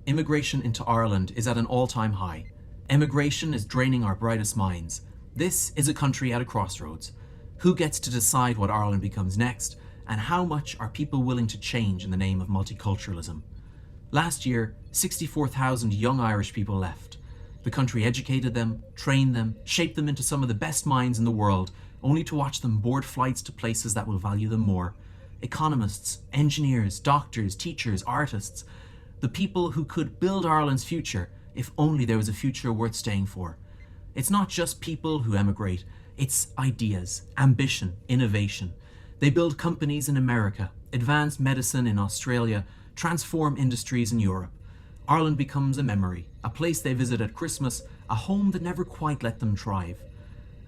Immigration into Ireland is at an all-time high. Emigration is draining our brightest minds. This is a country at a crossroads. Who gets to decide what Ireland becomes next, and how much are people willing to change in the name of multiculturalism? Last year, 64,000 young Irish people left. The country educated them, trained them, shaped them into some of the best minds in the world, only to watch them board flights to places that will value them more. Economists, engineers, doctors, teachers, artists, the people who could build Ireland's future if only there was a future worth staying for. It's not just people who emigrate, it's ideas, ambition, innovation. They build companies in America, advance medicine in Australia, transform industries in Europe. Ireland becomes a memory, a place they visit at Christmas, a home that never quite let them thrive.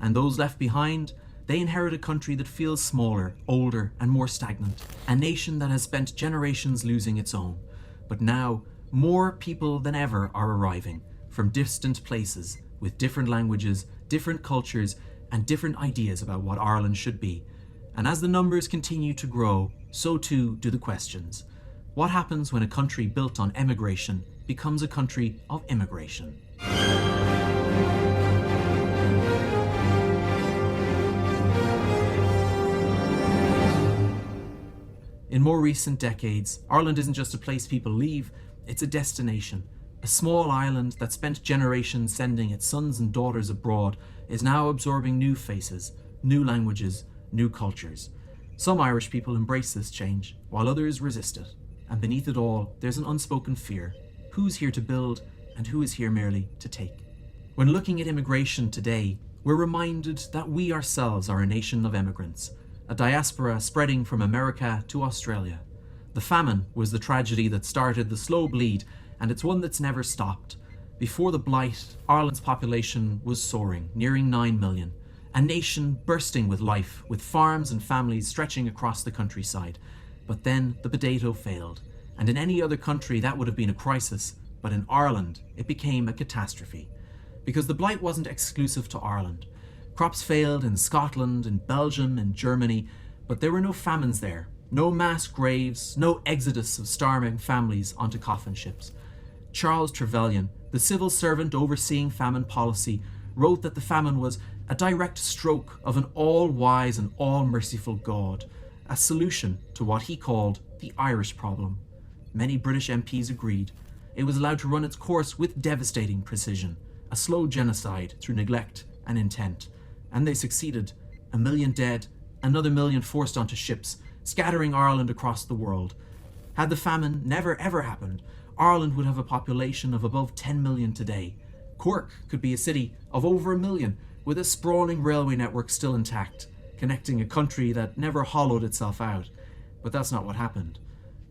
And those left behind, they inherit a country that feels smaller, older, and more stagnant, a nation that has spent generations losing its own. But now, more people than ever are arriving from distant places with different languages, different cultures, and different ideas about what Ireland should be. And as the numbers continue to grow, so too do the questions. What happens when a country built on emigration becomes a country of immigration? In more recent decades, Ireland isn't just a place people leave, it's a destination. A small island that spent generations sending its sons and daughters abroad is now absorbing new faces, new languages, new cultures. Some Irish people embrace this change, while others resist it. And beneath it all, there's an unspoken fear. Who's here to build, and who is here merely to take? When looking at immigration today, we're reminded that we ourselves are a nation of emigrants, a diaspora spreading from America to Australia. The famine was the tragedy that started the slow bleed, and it's one that's never stopped. Before the blight, Ireland's population was soaring, nearing 9 million. A nation bursting with life, with farms and families stretching across the countryside. But then the potato failed, and in any other country that would have been a crisis, but in Ireland it became a catastrophe. Because the blight wasn't exclusive to Ireland. Crops failed in Scotland, in Belgium, in Germany, but there were no famines there, no mass graves, no exodus of starving families onto coffin ships. Charles Trevelyan, the civil servant overseeing famine policy, wrote that the famine was a direct stroke of an all-wise and all-merciful God, a solution to what he called the Irish problem. Many British MPs agreed. It was allowed to run its course with devastating precision, a slow genocide through neglect and intent. And they succeeded. 1 million dead, another million forced onto ships, scattering Ireland across the world. Had the famine never ever happened, Ireland would have a population of above 10 million today. Cork could be a city of over 1 million, with a sprawling railway network still intact, connecting a country that never hollowed itself out. But that's not what happened.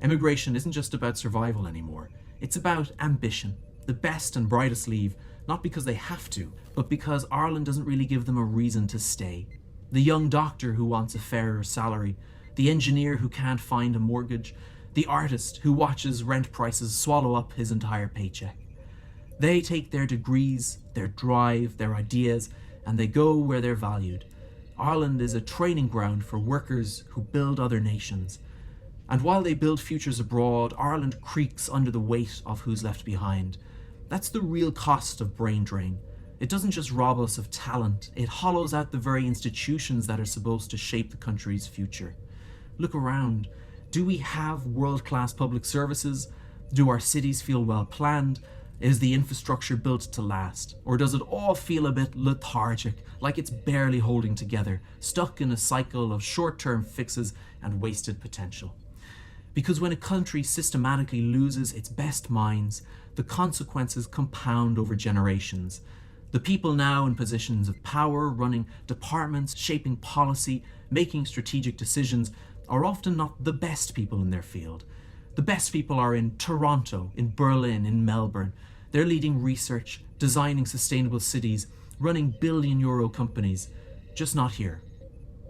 Immigration isn't just about survival anymore. It's about ambition. The best and brightest leave, not because they have to, but because Ireland doesn't really give them a reason to stay. The young doctor who wants a fairer salary, the engineer who can't find a mortgage, the artist who watches rent prices swallow up his entire paycheck. They take their degrees, their drive, their ideas, and they go where they're valued. Ireland is a training ground for workers who build other nations. And while they build futures abroad, Ireland creaks under the weight of who's left behind. That's the real cost of brain drain. It doesn't just rob us of talent, it hollows out the very institutions that are supposed to shape the country's future. Look around. Do we have world-class public services? Do our cities feel well planned? Is the infrastructure built to last? Or does it all feel a bit lethargic, like it's barely holding together, stuck in a cycle of short-term fixes and wasted potential? Because when a country systematically loses its best minds, the consequences compound over generations. The people now in positions of power, running departments, shaping policy, making strategic decisions, are often not the best people in their field. The best people are in Toronto, in Berlin, in Melbourne. They're leading research, designing sustainable cities, running billion-euro companies, just not here.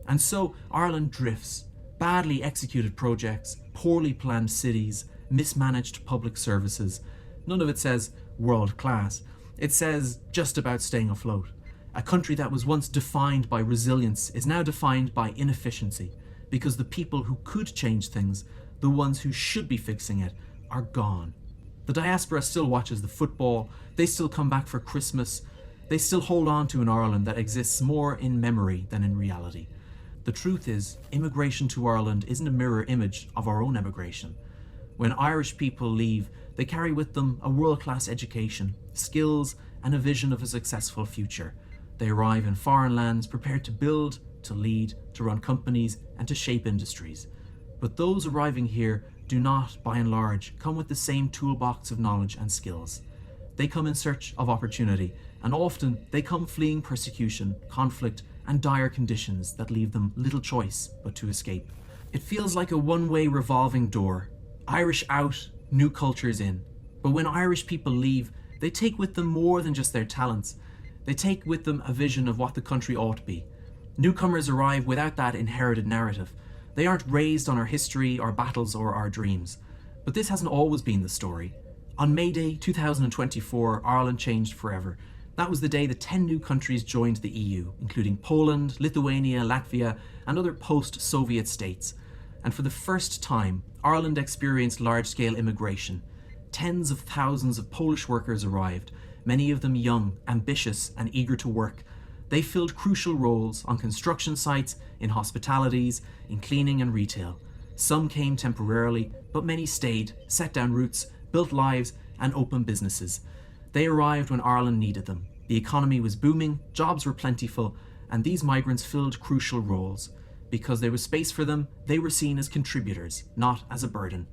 And so Ireland drifts. Badly executed projects, poorly planned cities, mismanaged public services. None of it says world class. It says just about staying afloat. A country that was once defined by resilience is now defined by inefficiency, because the people who could change things, the ones who should be fixing it, are gone. The diaspora still watches the football, they still come back for Christmas, they still hold on to an Ireland that exists more in memory than in reality. The truth is, immigration to Ireland isn't a mirror image of our own emigration. When Irish people leave, they carry with them a world-class education, skills, and a vision of a successful future. They arrive in foreign lands prepared to build, to lead, to run companies, and to shape industries. But those arriving here do not, by and large, come with the same toolbox of knowledge and skills. They come in search of opportunity, and often they come fleeing persecution, conflict, and dire conditions that leave them little choice but to escape. It feels like a one-way revolving door. Irish out, new cultures in. But when Irish people leave, they take with them more than just their talents. They take with them a vision of what the country ought to be. Newcomers arrive without that inherited narrative. They aren't raised on our history, our battles, or our dreams. But this hasn't always been the story. On May Day 2024, Ireland changed forever. That was the day that 10 new countries joined the EU, including Poland, Lithuania, Latvia, and other post-Soviet states. And for the first time, Ireland experienced large-scale immigration. Tens of thousands of Polish workers arrived, many of them young, ambitious, and eager to work. They filled crucial roles on construction sites, in hospitalities, in cleaning and retail. Some came temporarily, but many stayed, set down roots, built lives, and opened businesses. They arrived when Ireland needed them. The economy was booming, jobs were plentiful, and these migrants filled crucial roles. Because there was space for them, they were seen as contributors, not as a burden.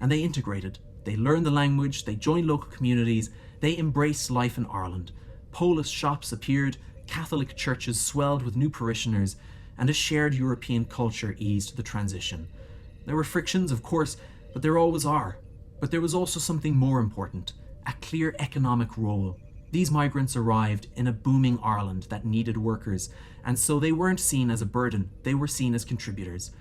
And they integrated. They learned the language, they joined local communities, they embraced life in Ireland. Polish shops appeared, Catholic churches swelled with new parishioners, and a shared European culture eased the transition. There were frictions, of course, but there always are. But there was also something more important, a clear economic role. These migrants arrived in a booming Ireland that needed workers, and so they weren't seen as a burden, they were seen as contributors.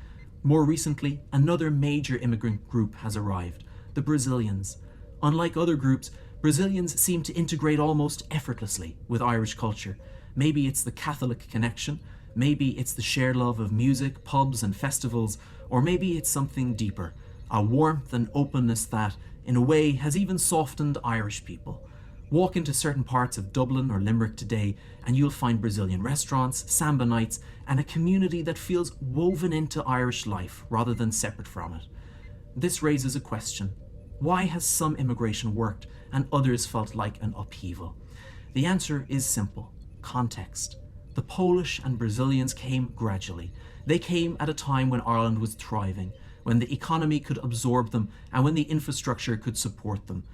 More recently, another major immigrant group has arrived, the Brazilians. Unlike other groups, Brazilians seem to integrate almost effortlessly with Irish culture. Maybe it's the Catholic connection, maybe it's the shared love of music, pubs and festivals, or maybe it's something deeper, a warmth and openness that, in a way, has even softened Irish people. Walk into certain parts of Dublin or Limerick today and you'll find Brazilian restaurants, samba nights, and a community that feels woven into Irish life rather than separate from it. This raises a question. Why has some immigration worked and others felt like an upheaval? The answer is simple: context. The Polish and Brazilians came gradually. They came at a time when Ireland was thriving, when the economy could absorb them and when the infrastructure could support them.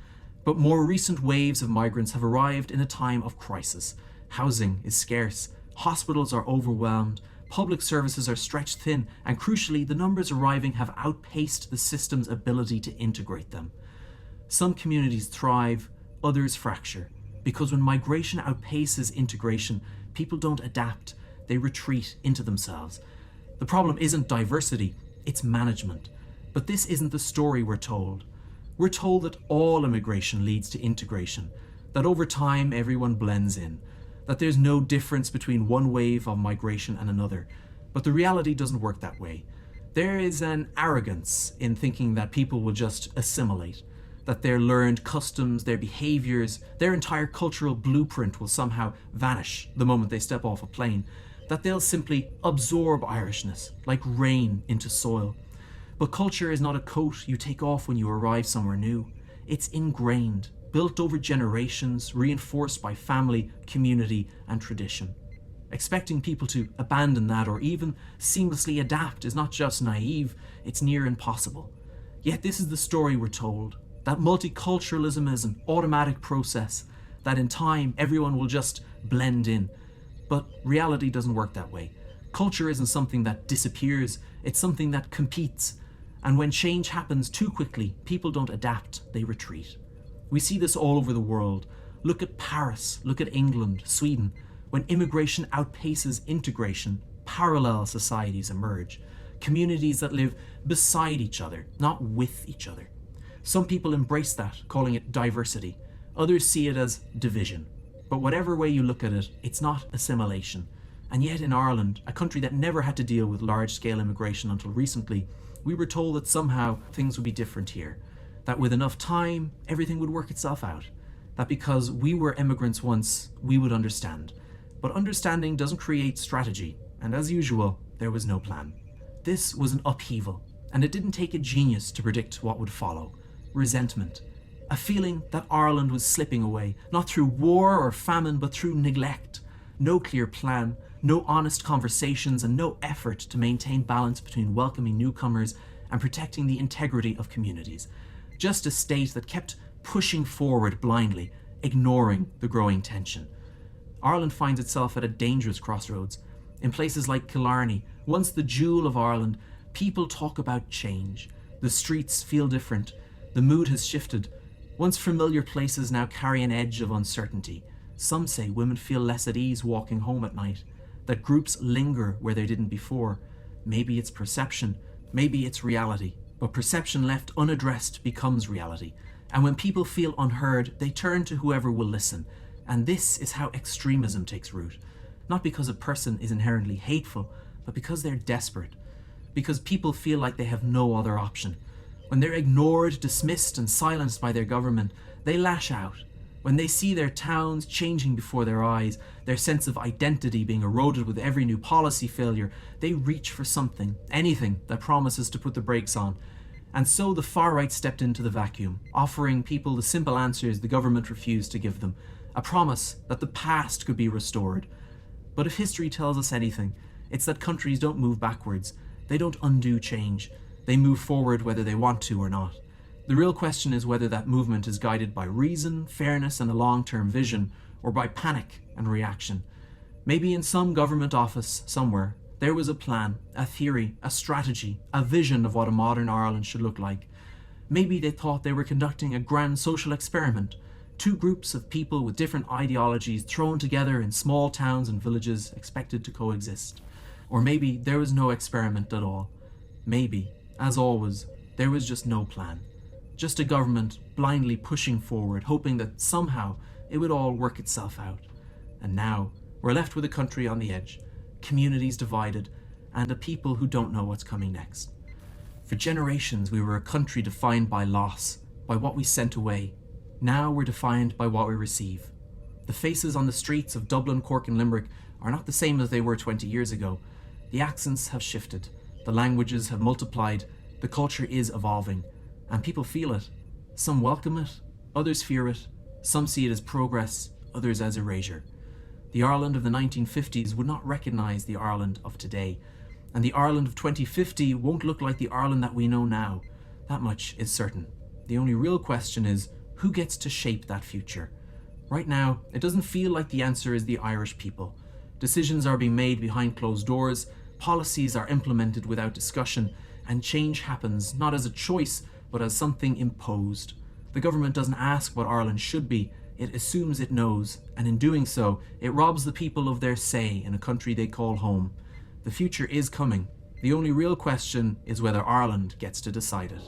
But more recent waves of migrants have arrived in a time of crisis. Housing is scarce, hospitals are overwhelmed, public services are stretched thin, and crucially, the numbers arriving have outpaced the system's ability to integrate them. Some communities thrive, others fracture, because when migration outpaces integration, people don't adapt, they retreat into themselves. The problem isn't diversity, it's management. But this isn't the story we're told. We're told that all immigration leads to integration, that over time everyone blends in, that there's no difference between one wave of migration and another. But the reality doesn't work that way. There is an arrogance in thinking that people will just assimilate, that their learned customs, their behaviours, their entire cultural blueprint will somehow vanish the moment they step off a plane, that they'll simply absorb Irishness like rain into soil. But culture is not a coat you take off when you arrive somewhere new. It's ingrained, built over generations, reinforced by family, community, and tradition. Expecting people to abandon that or even seamlessly adapt is not just naive, it's near impossible. Yet this is the story we're told, that multiculturalism is an automatic process, that in time everyone will just blend in. But reality doesn't work that way. Culture isn't something that disappears, it's something that competes. And when change happens too quickly, people don't adapt, they retreat. We see this all over the world. Look at Paris, look at England, Sweden. When immigration outpaces integration, parallel societies emerge. Communities that live beside each other, not with each other. Some people embrace that, calling it diversity. Others see it as division. But whatever way you look at it, it's not assimilation. And yet in Ireland, a country that never had to deal with large-scale immigration until recently, we were told that somehow things would be different here. that with enough time, everything would work itself out. That because we were immigrants once, we would understand. But understanding doesn't create strategy, and as usual, there was no plan. This was an upheaval, and it didn't take a genius to predict what would follow. Resentment. A feeling that Ireland was slipping away, not through war or famine, but through neglect. No clear plan, no honest conversations, and no effort to maintain balance between welcoming newcomers and protecting the integrity of communities. Just a state that kept pushing forward blindly, ignoring the growing tension. Ireland finds itself at a dangerous crossroads. In places like Killarney, once the jewel of Ireland, people talk about change. The streets feel different. The mood has shifted. Once familiar places now carry an edge of uncertainty. Some say women feel less at ease walking home at night, that groups linger where they didn't before. Maybe it's perception, maybe it's reality, but perception left unaddressed becomes reality. And when people feel unheard, they turn to whoever will listen. And this is how extremism takes root. Not because a person is inherently hateful, but because they're desperate. Because people feel like they have no other option. When they're ignored, dismissed, and silenced by their government, they lash out. When they see their towns changing before their eyes, their sense of identity being eroded with every new policy failure, they reach for something, anything that promises to put the brakes on. And so the far right stepped into the vacuum, offering people the simple answers the government refused to give them, a promise that the past could be restored. But if history tells us anything, it's that countries don't move backwards. They don't undo change. They move forward whether they want to or not. The real question is whether that movement is guided by reason, fairness, and a long-term vision, or by panic and reaction. Maybe in some government office somewhere, there was a plan, a theory, a strategy, a vision of what a modern Ireland should look like. Maybe they thought they were conducting a grand social experiment, two groups of people with different ideologies thrown together in small towns and villages expected to coexist. Or maybe there was no experiment at all. Maybe, as always, there was just no plan. Just a government blindly pushing forward, hoping that somehow it would all work itself out. And now, we're left with a country on the edge, communities divided, and a people who don't know what's coming next. For generations, we were a country defined by loss, by what we sent away. Now we're defined by what we receive. The faces on the streets of Dublin, Cork, and Limerick are not the same as they were 20 years ago. The accents have shifted, the languages have multiplied, the culture is evolving. And people feel it. Some welcome it, others fear it. Some see it as progress, others as erasure. The Ireland of the 1950s would not recognise the Ireland of today. And the Ireland of 2050 won't look like the Ireland that we know now. That much is certain. The only real question is, who gets to shape that future? Right now, it doesn't feel like the answer is the Irish people. Decisions are being made behind closed doors, policies are implemented without discussion, and change happens not as a choice, but as something imposed. The government doesn't ask what Ireland should be, it assumes it knows, and in doing so, it robs the people of their say in a country they call home. The future is coming. The only real question is whether Ireland gets to decide it.